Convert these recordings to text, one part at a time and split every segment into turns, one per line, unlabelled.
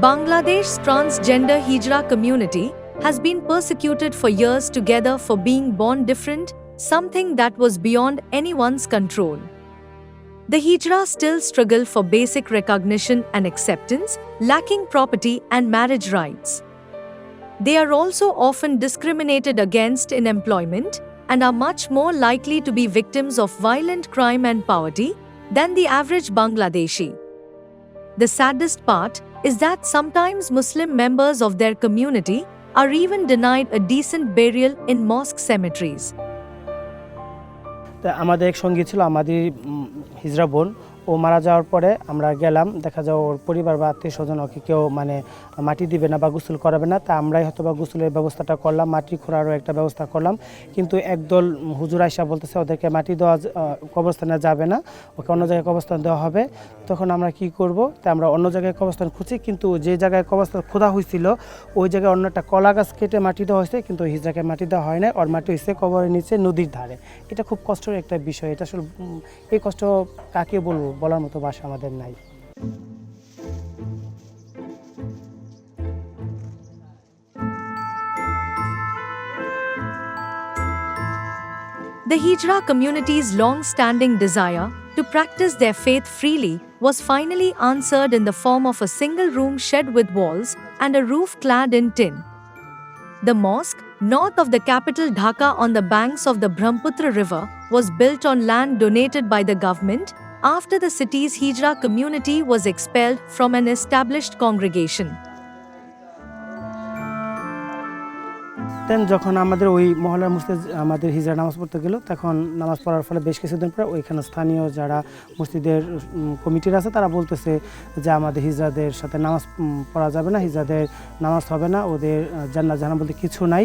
Bangladesh's transgender Hijra community has been persecuted for years together for being born different, something that was beyond anyone's control. The Hijra still struggle for basic recognition and acceptance, lacking property and marriage rights. They are also often discriminated against in employment and are much more likely to be victims of violent crime and poverty than the average Bangladeshi. The saddest part is that sometimes Muslim members of their community are even denied a decent burial in mosque cemeteries.
আমাদের এক সঙ্গী ছিল আমাদের হিজরা বোন ও মারা যাওয়ার পরে আমরা গেলাম দেখা যায় ওর পরিবার বা আত্মীয়স্বজন ওকে কেউ মাটি দিবে না বা গোসল করাবে না তা আমরাই হয়তো বা গোসলের ব্যবস্থাটা করলাম মাটি খোঁড়ারও একটা ব্যবস্থা করলাম কিন্তু একদল হুজুর আয়সা বলতেছে ওদেরকে মাটি দেওয়া কবরস্থানে যাবে না ওকে অন্য জায়গায় কবরস্থান দেওয়া হবে তখন আমরা কি করব তা আমরা অন্য জায়গায় কবরস্থান খুঁজি কিন্তু যে জায়গায় কবরস্থান খোঁড়া হয়েছিল ওই জায়গায় অন্য একটা কলা গাছ কেটে মাটি দেওয়া হয়েছে কিন্তু হিজরাকে মাটি দেওয়া হয় না ওর মাটি হয়েছে কবরের নিচে নদীর ধারে এটা খুব কষ্টের একটা বিষয় এটা আসলে এই কষ্ট কাকে বলবো বলার মতো ভাষা আমাদের নাই
The Hijra community's long-standing desire to practice their faith freely was finally answered in the form of a single-room shed with walls and a roof clad in tin. The mosque, north of the capital Dhaka on the banks of the Brahmaputra River, was built on land donated by the government after the city's Hijra community was expelled from an established congregation.
দেন যখন আমাদের ওই মহল্লার মসজিদ আমাদের হিজরা নামাজ পড়তে গেল তখন নামাজ পড়ার ফলে বেশ কিছুদিন পরে ওইখানে স্থানীয় যারা মসজিদের কমিটির আছে তারা বলতেছে যে আমাদের হিজরাদের সাথে নামাজ পড়া যাবে না হিজরাদের নামাজ হবে না ওদের জান্নাত জাহান্নাম বলতে কিছু নাই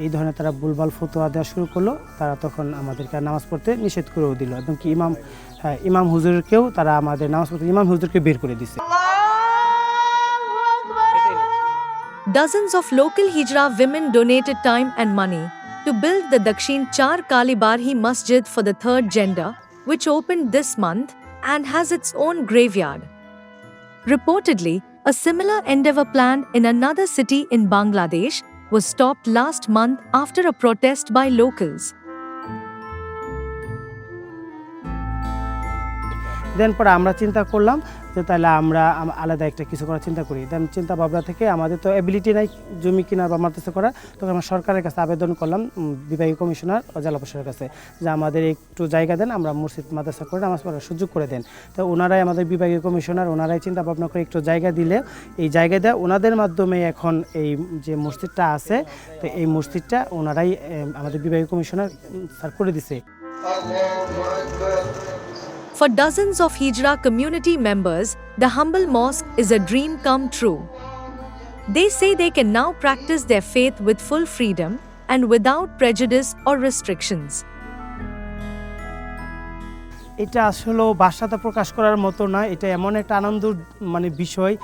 এই ধরনের তারা ভুলভাল ফতোয়া দেওয়া শুরু করলো তারা তখন আমাদেরকে নামাজ পড়তে নিষেধ করেও দিল এবং কি ইমাম হুজুরকেও তারা আমাদের নামাজ পড়তে ইমাম হুজুরকে বের করে দিছে
Dozens of local Hijra women donated time and money to build the Dakshin Char Kalibarhi Masjid for the third gender, which opened this month and has its own graveyard. Reportedly, a similar endeavor planned in another city in Bangladesh was stopped last month after a protest by locals.
দেন পরে আমরা চিন্তা করলাম যে তাহলে আমরা আলাদা একটা কিছু করার চিন্তা করি দেন চিন্তা ভাবনা থেকে আমাদের তো অ্যাবিলিটি নাই জমি কিনা বা মাদ্রাসা করার তখন আমরা সরকারের কাছে আবেদন করলাম বিভাগীয় কমিশনার ও জেলা প্রশাসনের কাছে যে আমাদের একটু জায়গা দেন আমরা মসজিদ মাদ্রাসা করে নামাজ পড়ার সুযোগ করে দেন তো ওনারাই আমাদের বিভাগীয় কমিশনার ওনারাই চিন্তা ভাবনা করে একটু জায়গা দিলে এই জায়গা দেয় ওনাদের মাধ্যমে এখন এই যে মসজিদটা আছে তো এই মসজিদটা ওনারাই আমাদের বিভাগীয় কমিশনার স্যার করে দিছে
For dozens of Hijra community members, the humble mosque is a dream come true. They say they can now practice their faith with full freedom and without prejudice or restrictions.
এটা আসলে ভাষাতে প্রকাশ করার মতো না এটা এমন একটা আনন্দের বিষয়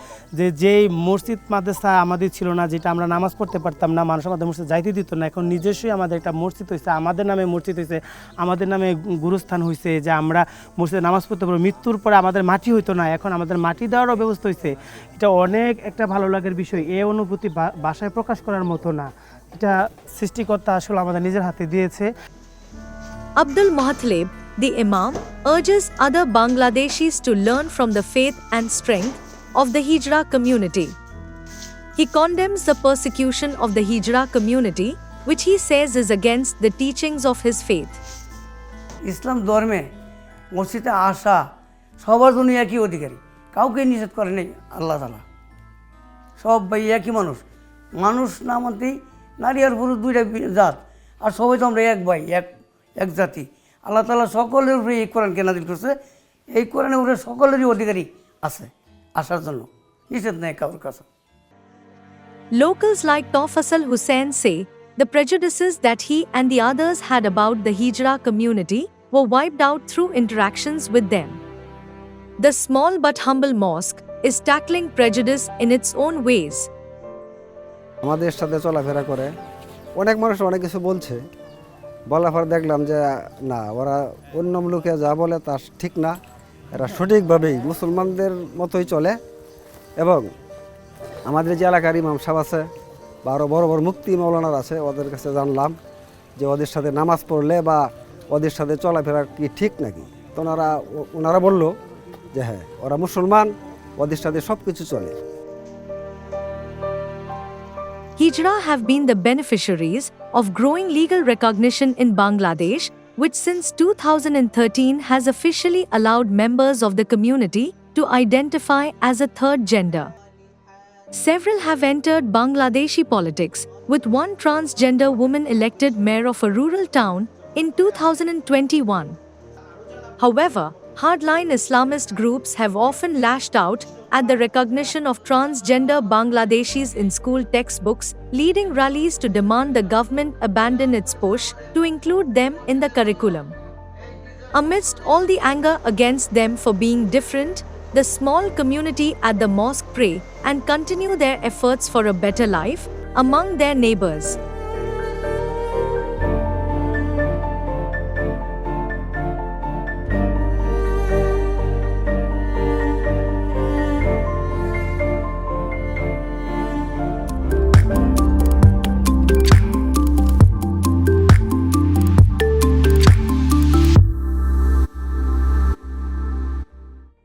যে মসজিদ মাদ্রাসা আমাদের ছিল না যেটা আমরা নামাজ পড়তে পারতাম না মানুষ আমাদের মসজিদ যাইতে দিত না এখন নিজস্বই আমাদের একটা মসজিদ হয়েছে আমাদের নামে মসজিদ হয়েছে আমাদের নামে গুরুস্থান হয়েছে যে আমরা মসজিদে নামাজ পড়তে পারবো মৃত্যুর পরে আমাদের মাটি হইতো না এখন আমাদের মাটি দেওয়ারও ব্যবস্থা হয়েছে এটা অনেক একটা ভালো লাগার বিষয় এই অনুভূতি ভাষায় প্রকাশ করার মতো না এটা সৃষ্টিকর্তা আসলে আমাদের নিজের হাতে দিয়েছে
Abdul Mahatleb, the Imam, urges other Bangladeshis to learn from the faith and strength of the Hijra community. He condemns the persecution of the Hijra community, which he says is against the teachings of his faith.
ইসলাম ধর্মে মসজিদে আসা সবার জন্য একই অধিকারী কাউকে নিষেধ করে নেই আল্লাহ তাআলা সব ভাই একই মানুষ না মানতেই নারী আর পুরুষ দুইটা জাত আর সবাই তো আমরা এক ভাই এক জাতি আল্লাহ তাআলা সকলের উপরে এই কোরআনকে নাযিল করছে এই কোরআনের উপরে সকলেরই অধিকারী আছে আসার জন্য নিষেধ নেই কারোর কাছে
Locals like Tawfassal Hussain say the prejudices that he and the others had about the Hijra community were wiped out through interactions with them. The small but humble mosque is tackling prejudice in its own ways.
আমাদের সাথে চলাফেরা করে অনেক মানুষ অনেক কিছু বলছে বলার পর দেখলাম যে না ওরা অন্য লোকে যা বলে তা ঠিক না এরা সঠিকভাবেই মুসলমানদের মতোই চলে এবং আমাদের যে এলাকার ইমাম সাহেব আছে বা আরও বড় বড় মুক্তি মৌলানার আছে, ওদের কাছে জানলাম যে ওদের সাথে নামাজ পড়লে বা ওদের সাথে চলাফেরা কি ঠিক নাকি। তো ওনারা বললো যে হ্যাঁ, ওরা মুসলমান, ওদের সাথে সব কিছু চলে।
Hijra have been the beneficiaries of growing legal recognition in Bangladesh, which since 2013 has officially allowed members of the community to identify as a third gender. Several have entered Bangladeshi politics, with one transgender woman elected mayor of a rural town in 2021. However, hardline Islamist groups have often lashed out at the recognition of transgender Bangladeshis in school textbooks, leading rallies to demand the government abandon its push to include them in the curriculum. Amidst all the anger against them for being different, the small community at the mosque pray and continue their efforts for a better life among their neighbors.